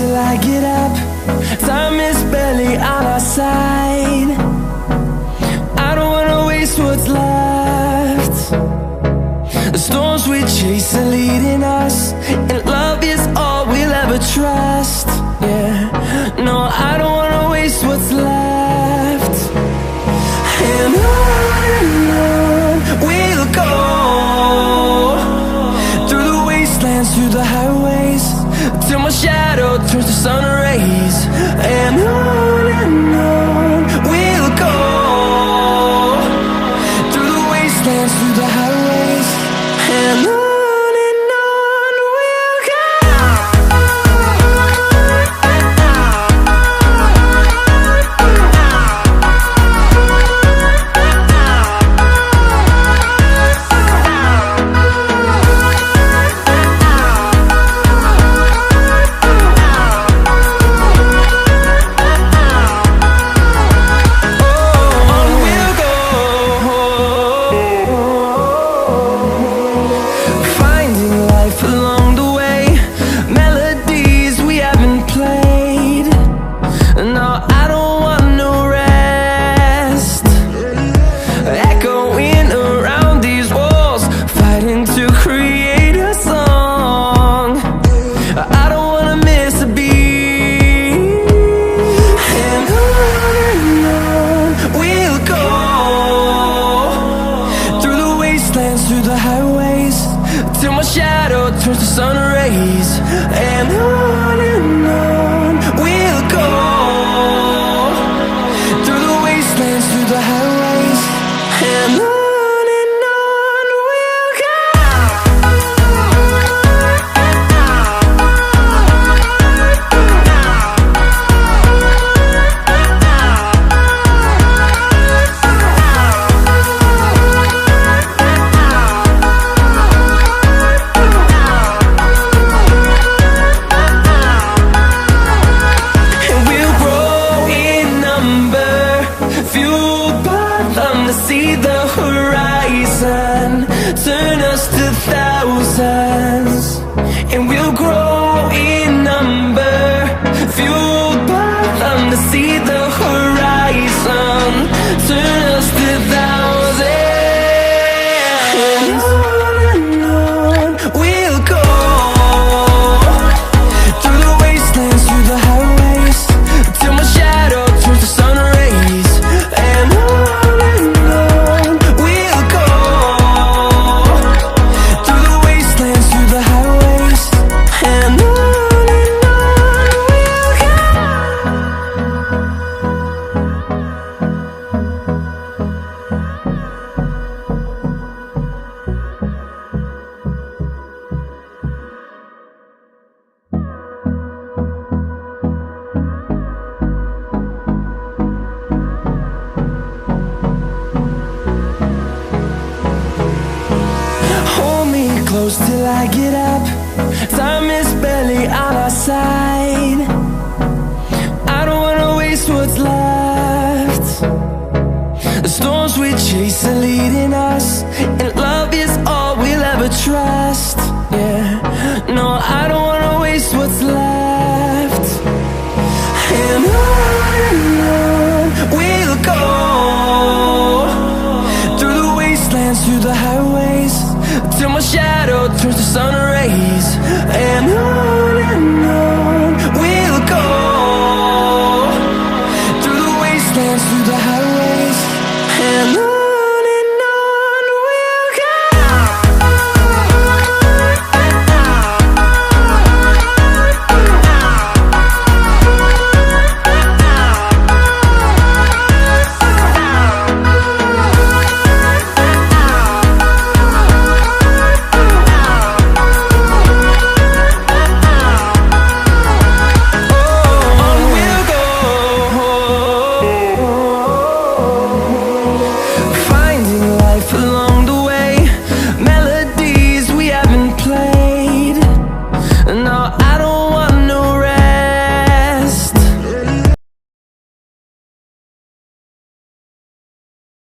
till I get up. Time is barely on our side. I don't wanna waste what's left. The storms we chase are leading us, and love is all we'll ever trust. Yeah, no, I don't wanna waste what's left. And on we'll go, through the wastelands, through the highways, till my shadow turns to sun rays. And on we'll go, through the wastelands, through the highways, and on we'll go. Through the highways, till my shadow turns to sun rays. And on we'll go, through the wastelands, through the highways, and on we'll go. See the horizon turn us to thousands, and we'll grow in number, fueled by them. To see the horizon turn us to thousands, and on we'll go, through the wastelands, through the highways, till my shadow turns to sun rays. And close till I get up. Time is barely on our side. I don't wanna waste what's left. The storms we chase are leading us, and love is all we'll ever trust. Yeah, no, I don't